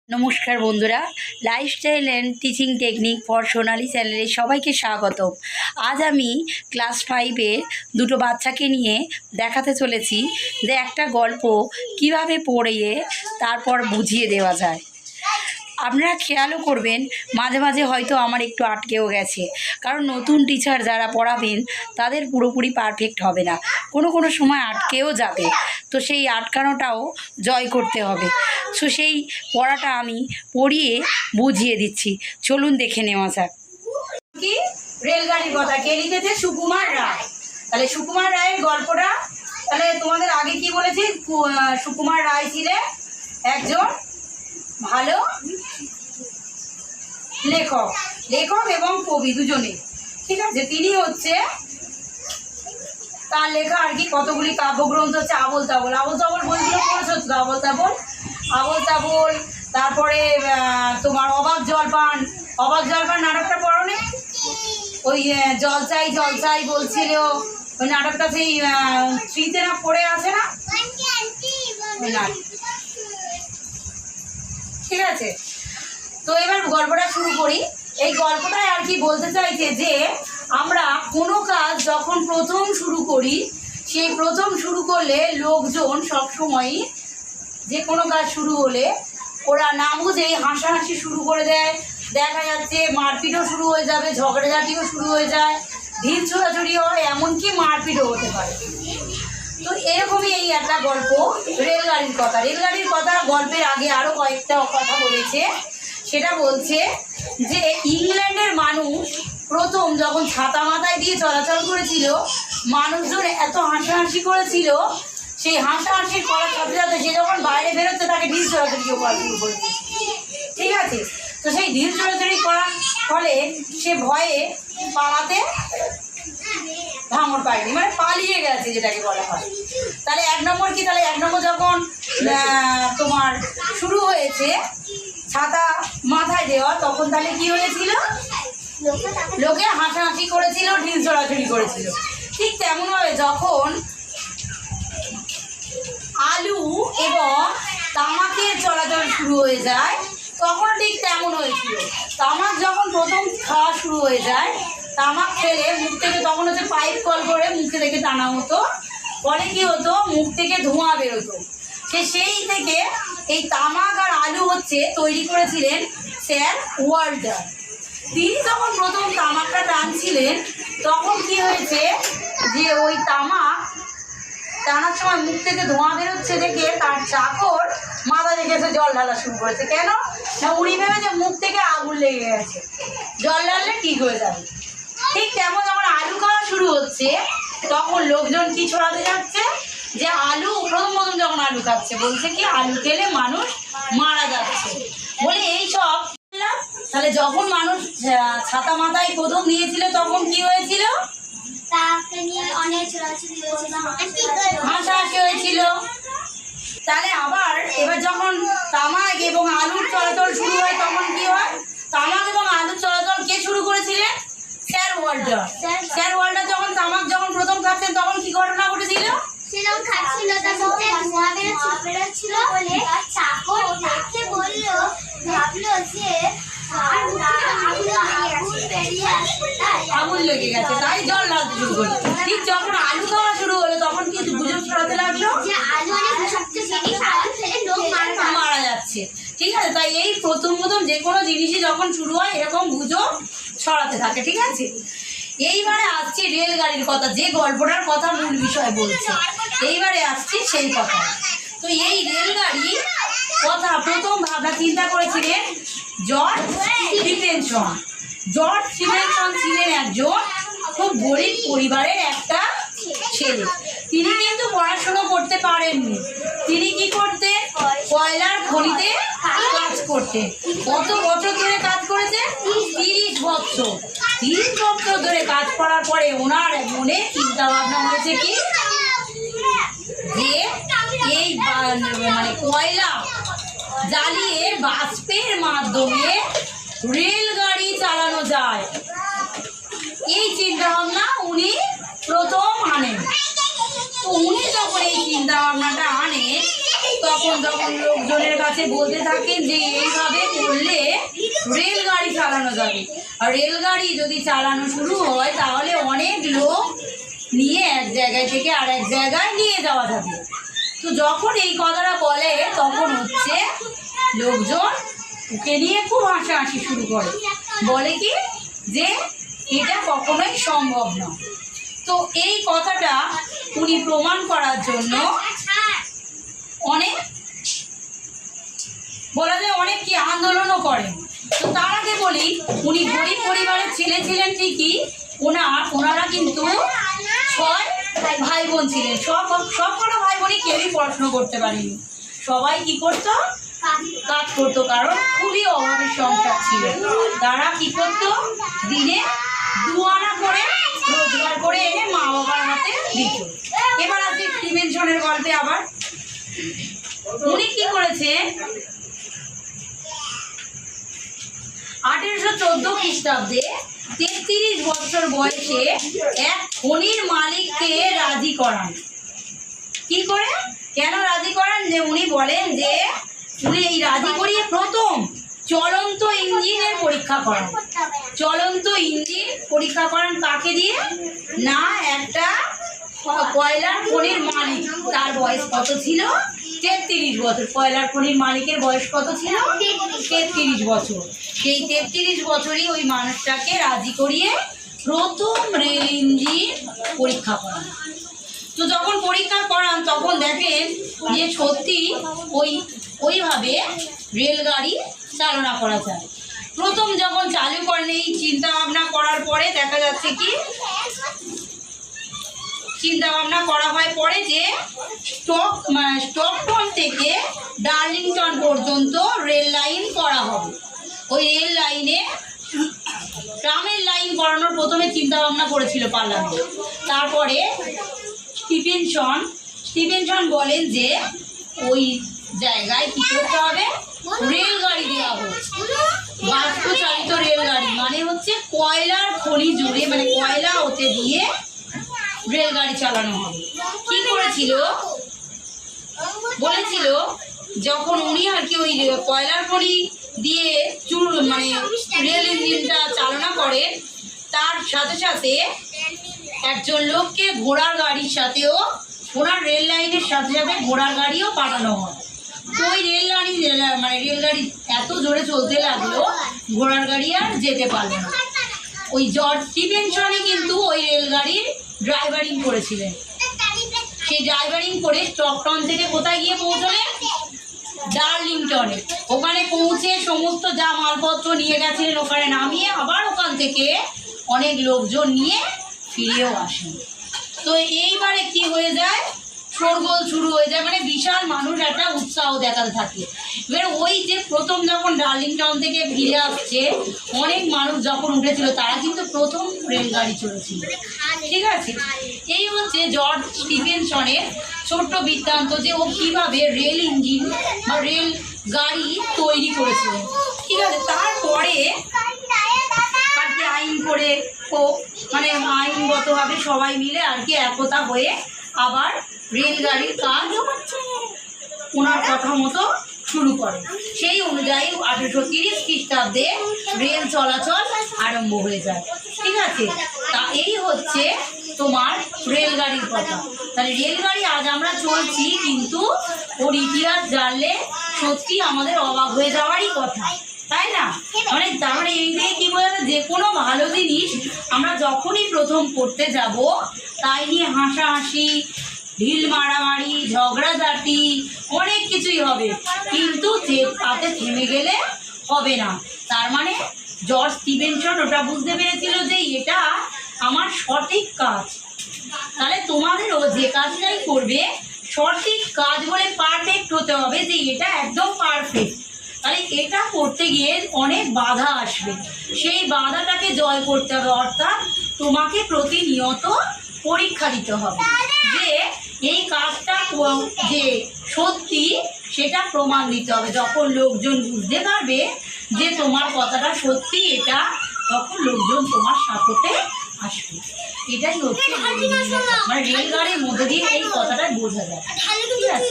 নমস্কার বন্ধুরা, lifestyle and teaching technique for Sonali চ্যানেলে সবাইকে স্বাগতম। আজ আমি ক্লাস 5-এর দুটো বাচ্চাকে নিয়ে দেখাতে চলেছি যে একটা গল্প কিভাবে পড়িয়ে তারপর বুঝিয়ে দেওয়া যায়। আপনারা খেয়ালও করবেন, মাঝে মাঝে হয়তো আমার একটু আটকেও গেছে, কারণ নতুন টিচার যারা পড়াবেন তাদের পুরোপুরি পারফেক্ট হবে না, কোনো সময় আটকেও যাবে। তো সেই আটকানোটাও জয় করতে হবে। সো সেই পড়াটা আমি পড়িয়ে বুঝিয়ে দিচ্ছি, চলুন দেখে নেওয়া যাক। কি রেলগাড়ির কথা কে লিখেছে? সুকুমার রায়। তাহলে সুকুমার রায়ের গল্পটা, তাহলে তোমাদের আগে কি বলেছি, সুকুমার রায় ছিলেন একজন ভালো লেখক এবং কবি দুজনে, ঠিক আছে। তিনি হচ্ছে তার লেখা আর কি কতগুলি কাব্যগ্রন্থ হচ্ছে আবোল তাবোল বইগুলো পড়েছো তো? আবোল তাবোল, তারপরে তোমার অবাক জলপান নাটকটা পড়ো নি? ওই জল চাই বলছিল, ওই নাটকটা সেই থ্রিতে না পড়ে আছে না, ঠিক আছে। তো এবার গল্পটা শুরু করি। এই গল্পটায় আর কি বলতে চাইছে যে আমরা কোনো কাজ যখন প্রথম শুরু করি, সেই প্রথম শুরু করলে লোকজন সবসময়ই যে কোনো কাজ শুরু হলে ওরা না বুঝেই হাসাহাসি শুরু করে দেয়। দেখা যাচ্ছে মারপিটও শুরু হয়ে যাবে, ঝগড়াঝাটিও শুরু হয়ে যায়, ঢিল ছোড়াছুড়ি হয়, এমনকি মারপিটও হতে পারে। তো এরকমই এই একটা গল্প রেলগাড়ির কথা। গল্পের আগে আরও কয়েকটা কথা বলেছে। সেটা বলছে যে ইংল্যান্ডের মানুষ প্রথম যখন ছাতা মাথায় দিয়ে চলাচল করেছিল, মানুষজন এত হাসাহাসি করেছিল, সেই হাসাহাসি করার সাথে সাথে সে যখন বাইরে বেরোচ্ছে তাকে ঢিল চড়াচড়িও করা শুরু করে দিয়েছে, ঠিক আছে। তো সেই ঢিল চড়াচড়ি করার ফলে সে ভয়ে পালাতে ভাঙর পায়নি, মানে পালিয়ে গেছে যেটাকে বলা হয়। তাহলে এক নম্বর কি, তাহলে এক নম্বর যখন তোমার শুরু হয়েছে ছাতা মাথায় দেওয়া, তখন তাহলে কি হয়েছিল? লোকে হাসাহাসি করেছিল, ঢিল চড়াচড়ি করেছিল। ঠিক তেমনভাবে যখন আলু এবং তামাকের চলাচল শুরু হয়ে যায়, তখন ঠিক তেমন হয়েছিল। তামাক যখন প্রথম খাওয়া শুরু হয়ে যায়, তামাক খেলে মুখ থেকে, তখন হচ্ছে পাইপ কল করে মুখে থেকে টানা হতো, পরে কি হতো, মুখ থেকে ধোঁয়া বেরোতো। সেই থেকে এই তামাক আর আলু হচ্ছে তৈরি করেছিলেন স্যার ওয়াল্টার। তিনি যখন প্রথম তামাকটা টানছিলেন, তখন কি হয়েছে যে ওই তামাক টানার সময় মুখ থেকে ধোঁয়া বেরোচ্ছে দেখে তার চাকর মাথা রেখেছে জল ঢালা শুরু করেছে। কেন না, উনি ভেবেছে মুখ থেকে আগুন লেগে গেছে, জল ঢাললে ঠিক হয়ে যাবে। ঠিক তেমন যখন আলু খাওয়া শুরু হচ্ছে, তখন লোকজন কি ছড়াতে যাচ্ছে যে আলু, প্রথম যখন আলু খাচ্ছে বলছে কি আলু খেলে মানুষ মারা যাচ্ছে বলে এই সব। তাহলে যখন মানুষ ছাতা মাথায় প্রথম নিয়েছিল তখন কি হয়েছিল? হাসাহাসি হয়েছিল। তাহলে আবার এবার যখন তামাক এবং আলুর চলাচল শুরু হয়, তখন কি হয়? তামাক এবং আলুর চলাচল কে শুরু করেছিলেন? স্যার ওয়াল্টার যখন তামাক যখন প্রথম খাচ্ছেন, তখন কি ঘটনা ঘটেছিল? আগুন লেগে গেছে, তাই জল ঢালতে শুরু করলো। ঠিক যখন আলু খাওয়া শুরু হলো, তখন কিন্তু গুজব ছড়াতে লাগলো মারা যাচ্ছে, ঠিক আছে। তাই এই প্রথম যে কোনো জিনিসই যখন শুরু হয়, এরকম গুজব ছড়াতে থাকে, ঠিক আছে। এইবারে আসছি রেলগাড়ির কথা, যে গল্পটার কথা মূল বিষয় বলছে। এইবারে আসছি সেই কথা। তো এই রেলগাড়ির কথা প্রথম ভাবনা চিন্তা করেছিলেন জর্জ স্টিভেনসন ছিলেন একজন খুব গরিব পরিবারের একটা ছেলে। তিনি কিন্তু পড়াশুনো করতে পারেননি। তিনি কি করতেন? কয়লার খনিতে কাজ করতেন। কত বছর ধরে কাজ করেছেন? 30 বছর ধরে কাজ করার পরে ওনার মনে চিন্তা ভাবনা হয়েছে কি, যে এই মানে কয়লা জ্বালিয়ে বাষ্পের মাধ্যমে রেলগাড়ি চালানো যায়। এই চিন্তা ভাবনা উনি প্রথম আনেন। তো উনি যখন এই চিন্তা ভাবনাটা আনেন, তখন যখন লোকজনের কাছে বলতে থাকেন যে এইভাবে করলে রেলগাড়ি চালানো যাবে, আর রেলগাড়ি যদি চালানো শুরু হয় তাহলে অনেক লোক নিয়ে এক জায়গায় থেকে আর এক জায়গায় নিয়ে যাওয়া যাবে। তো যখন এই কথাটা বলে তখন হচ্ছে লোকজন ওকে নিয়ে খুব হাসাহাসি শুরু করে, বলে কি যে এটা কখনোই সম্ভব নয়। তো এই কথাটা উনি প্রমাণ করার জন্য অনেক বলা যায় অনেক কি আন্দোলনও করেন। তো তার আগে বলি, উনি গরিব পরিবারের ছেলে ছিলেন ঠিকই, ওনারা কিন্তু 6 ভাই বোন ছিলেন। সব কটা ভাই বোনই কেউই পড়াশুনো করতে পারেনি, সবাই কি করতো, কাজ করতো, কারণ খুবই অভাবের সংসার ছিল। তারা কি করতো, দিনে 2 আনা করে রোজগার করে এনে মা বাবার হাতে দিত। এবার আসি ডিমেনশনের গল্পে। আবার উনি কি করেছে, 1814 খ্রিস্টাব্দে 33 বছর বয়সে এক খনির মালিককে রাজি করান। কি করে, কেন রাজি করান, যে উনি বলেন যে উনি এই রাজি করিয়ে প্রথম চলন্ত ইঞ্জিনের পরীক্ষা করান। চলন্ত ইঞ্জিন পরীক্ষা করান কাকে দিয়ে, না একটা কয়লার খনির মালিক, তার বয়স কত ছিল, 33 বছর। কয়লার খনির মালিকের বয়স কত ছিল, 33 বছর। সেই 33 বছরই ওই মানুষটাকে রাজি করিয়ে প্রথম রেল ইঞ্জিন পরীক্ষা করান। তো যখন পরীক্ষা করান তখন দেখেন যে সত্যি ওইভাবে রেলগাড়ি চালনা করা যায়। প্রথম যখন চালু করেন, এই চিন্তা ভাবনা করার পরে দেখা যাচ্ছে কি, চিন্তা ভাবনা করা হয় পরে যে স্টকটন থেকে ডার্লিংটন পর্যন্ত রেল লাইন করা হবে। ওই রেল লাইনে ট্রামের লাইন করানোর প্রথমে চিন্তা ভাবনা করেছিল পার্লামেন্ট। তারপরে স্টিভেনসন বলেন যে ওই জায়গায় কি করতে হবে, রেলগাড়ি দেওয়া হবে, বাষ্পচালিত রেলগাড়ি, মানে হচ্ছে কয়লার খনি জুড়ে, মানে কয়লা ওতে দিয়ে রেলগাড়ি চালানো হবে। কি করেছিল, বলেছিল যখন উনি আর কি ওই কয়লার খনি দিয়ে মানে রেল ইঞ্জিনটা চালনা করে, তার সাথে সাথে একজন লোককে ঘোড়ার গাড়ির সাথেও, ওনার রেল লাইনের সাথে সাথে ঘোড়ার গাড়িও পাঠানো হয়। তো ওই রেলগাড়ি এত জোরে চলতে লাগলো, ঘোড়ার গাড়ি আর যেতে পারলো না। ওই জর্জ স্টিভেনসনই কিন্তু ওই রেলগাড়ির ড্রাইভারিং করেছিলেন। সেই ড্রাইভারিং করে স্টকটন থেকে কোথায় গিয়ে পৌঁছলেন, ডার্লিংটনে। ওখানে পৌঁছে সমস্ত যা মালপত্র নিয়ে গেছিলেন ওখানে নামিয়ে আবার ওখান থেকে অনেক লোকজন নিয়ে ফিরেও আসেন। তো এইবারে কি হয়ে যায়, শোরগোল শুরু হয়ে যায়, মানে বিশাল মানুষ একটা উৎসাহ দেখাতে থাকে। এবার ওই যে প্রথম যখন ডার্লিংটন থেকে ফিরে আসছে, অনেক মানুষ যখন উঠেছিল, তারা কিন্তু প্রথম রেলগাড়ি চলেছিল। ঠিক আছে, এই হচ্ছে জর্জ স্টিভেনসনের ছোট্ট বৃত্তান্ত, যে ও কীভাবে রেল ইঞ্জিন বা রেল গাড়ি তৈরি করেছিলেন। ঠিক আছে, তারপরে আর কি আইন করে মানে আইনগতভাবে সবাই মিলে আর কি একতা হয়ে আবার রেলগাড়ির কাজ ওনার কথা মতো শুরু করে। সেই অনুযায়ী 1830 খ্রিস্টাব্দে রেল চলাচল আরম্ভ হয়ে যায়। ঠিক আছে, তা এই হচ্ছে তোমার রেলগাড়ির কথা। তাহলে রেলগাড়ি আজ আমরা চলছি, কিন্তু ওর ইতিহাস জানলে সত্যি আমাদের অবাক হয়ে যাওয়ারই কথা, তাই না? মানে তার মানে এই দিয়ে কী বোঝা যায়, যে কোনো ভালো জিনিস আমরা যখনই প্রথম করতে যাব, তাই নিয়ে হাসাহাসি, ঢিল মারামারি, ঝগড়াঝাটি, অনেক কিছুই হবে, কিন্তু যে তাতে থেমে গেলে হবে না। তার মানে জর্জ স্টিভেনসন ওটা বুঝতে পেরেছিল যে এটা আমার সঠিক কাজ। তাহলে তোমাদেরও যে কাজটাই করবে সঠিক কাজ বলে পারফেক্ট হতে হবে, যে এটা একদম পারফেক্ট। তাহলে এটা করতে গিয়ে অনেক বাধা আসবে, সেই বাধাটাকে জয় করতে হবে। অর্থাৎ তোমাকে প্রতিনিয়ত পরীক্ষা দিতে হবে যে এই কাজটা যে সত্যি, সেটা প্রমাণ দিতে হবে। যখন লোকজন বুঝতে পারবে যে তোমার কথাটা সত্যি এটা, তখন লোকজন তোমার সাপোর্টে আসবে। এটাই হচ্ছে মানে রেলগাড়ির মধ্যে দিয়ে এই কথাটা বোঝা যায়। ঠিক আছে।